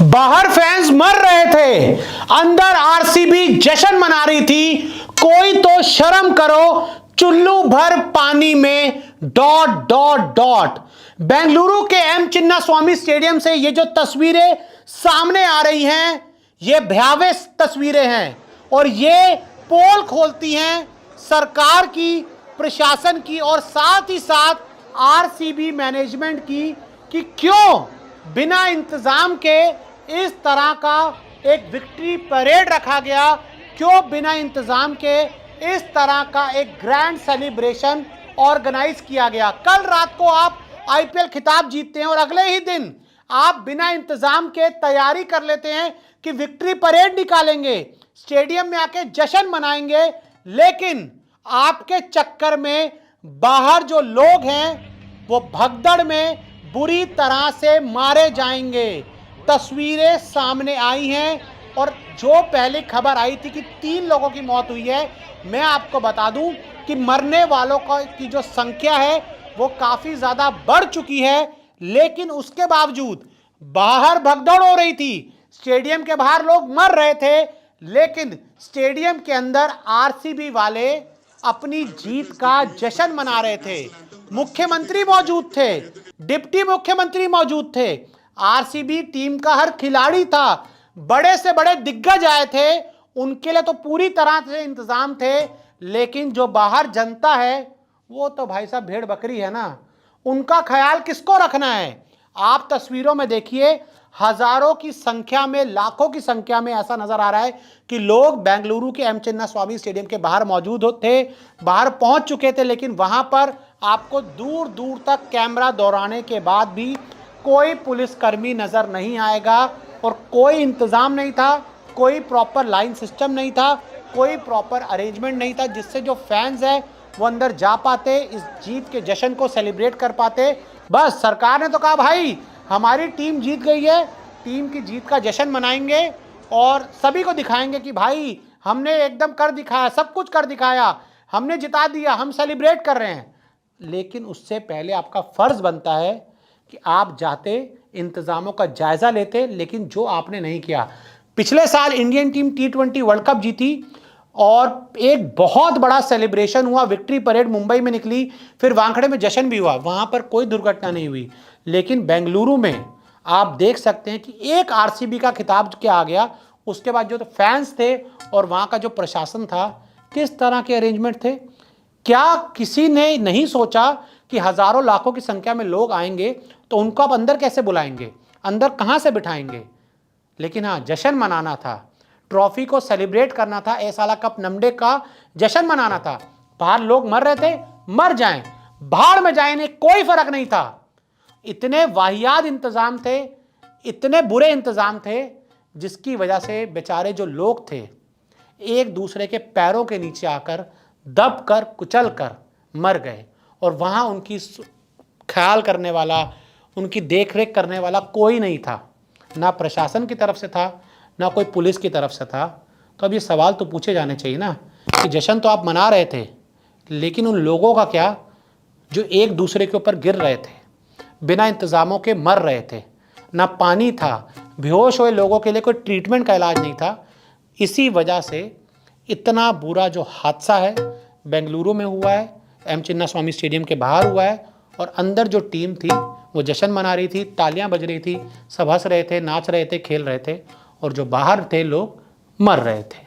बाहर फैंस मर रहे थे, अंदर आरसीबी जश्न मना रही थी। कोई तो शर्म करो, चुल्लू भर पानी में डॉट डॉट डॉट। बेंगलुरु के एम चिन्नास्वामी स्टेडियम से ये जो तस्वीरें सामने आ रही हैं, ये भयावह तस्वीरें हैं और ये पोल खोलती हैं सरकार की, प्रशासन की और साथ ही साथ आरसीबी मैनेजमेंट की कि क्यों बिना इंतजाम के इस तरह का एक विक्ट्री परेड रखा गया, क्यों बिना इंतजाम के इस तरह का एक ग्रैंड सेलिब्रेशन ऑर्गेनाइज किया गया। कल रात को आप आईपीएल खिताब जीतते हैं और अगले ही दिन आप बिना इंतजाम के तैयारी कर लेते हैं कि विक्ट्री परेड निकालेंगे, स्टेडियम में आके जश्न मनाएंगे, लेकिन आपके चक्कर में बाहर जो लोग हैं वो भगदड़ में बुरी तरह से मारे जाएंगे। तस्वीरें सामने आई हैं और जो पहले खबर आई थी कि 3 लोगों की मौत हुई है, मैं आपको बता दूं कि मरने वालों की जो संख्या है वो काफ़ी ज़्यादा बढ़ चुकी है, लेकिन उसके बावजूद बाहर भगदड़ हो रही थी। स्टेडियम के बाहर लोग मर रहे थे, लेकिन स्टेडियम के अंदर आरसीबी वाले अपनी जीत का जश्न मना रहे थे। मुख्यमंत्री मौजूद थे, डिप्टी मुख्यमंत्री मौजूद थे, आरसीबी टीम का हर खिलाड़ी था, बड़े से बड़े दिग्गज आए थे, उनके लिए तो पूरी तरह से इंतजाम थे। लेकिन जो बाहर जनता है वो तो भाई साहब भेड़ बकरी है ना, उनका ख्याल किसको रखना है। आप तस्वीरों में देखिए, हजारों की संख्या में, लाखों की संख्या में ऐसा नजर आ रहा है कि लोग बेंगलुरु के एम चिन्नास्वामी स्टेडियम के बाहर मौजूद थे, बाहर पहुंच चुके थे, लेकिन वहां पर आपको दूर दूर तक कैमरा दौड़ाने के बाद भी कोई पुलिसकर्मी नजर नहीं आएगा और कोई इंतजाम नहीं था, कोई प्रॉपर लाइन सिस्टम नहीं था, कोई प्रॉपर अरेंजमेंट नहीं था जिससे जो फैंस हैं वो अंदर जा पाते, इस जीत के जश्न को सेलिब्रेट कर पाते। बस सरकार ने तो कहा भाई हमारी टीम जीत गई है, टीम की जीत का जश्न मनाएंगे और सभी को दिखाएंगे कि भाई हमने एकदम कर दिखाया, सब कुछ कर दिखाया, हमने जिता दिया, हम सेलिब्रेट कर रहे हैं। लेकिन उससे पहले आपका फर्ज बनता है कि आप जाते, इंतजामों का जायजा लेते, लेकिन जो आपने नहीं किया। पिछले साल Indian team T20 world cup जीती और एक बहुत बड़ा सेलिब्रेशन हुआ, विक्ट्री परेड मुंबई में निकली, फिर वानखेड़े में जश्न भी हुआ, वहां पर कोई दुर्घटना नहीं हुई। लेकिन बेंगलुरु में आप देख सकते हैं कि एक आरसीबी का खिताब क्या आ गया, उसके बाद जो तो फैंस थे और वहां का जो प्रशासन था, किस तरह के अरेंजमेंट थे। क्या किसी ने नहीं सोचा कि हजारों लाखों की संख्या में लोग आएंगे तो उनको आप अंदर कैसे बुलाएंगे, अंदर कहां से बिठाएंगे। लेकिन हाँ, जश्न मनाना था, ट्रॉफी को सेलिब्रेट करना था, एसाला कप नमडे का जश्न मनाना था। बाहर लोग मर रहे थे, मर जाएं, भाड़ में जाएं, ने कोई फर्क नहीं था। इतने वाहियात इंतजाम थे, इतने बुरे इंतजाम थे, जिसकी वजह से बेचारे जो लोग थे एक दूसरे के पैरों के नीचे आकर दब कर कुचल कर मर गए और वहाँ उनकी ख्याल करने वाला, उनकी देखरेख करने वाला कोई नहीं था, ना प्रशासन की तरफ से था, ना कोई पुलिस की तरफ से था। तो अब ये सवाल तो पूछे जाने चाहिए ना कि जश्न तो आप मना रहे थे, लेकिन उन लोगों का क्या जो एक दूसरे के ऊपर गिर रहे थे, बिना इंतज़ामों के मर रहे थे, ना पानी था, बेहोश हुए लोगों के लिए कोई ट्रीटमेंट का इलाज नहीं था। इसी वजह से इतना बुरा जो हादसा है बेंगलुरु में हुआ है, एम चिन्नास्वामी स्टेडियम के बाहर हुआ है और अंदर जो टीम थी वो जश्न मना रही थी, तालियां बज रही थी, सब हंस रहे थे, नाच रहे थे, खेल रहे थे और जो बाहर थे लोग मर रहे थे।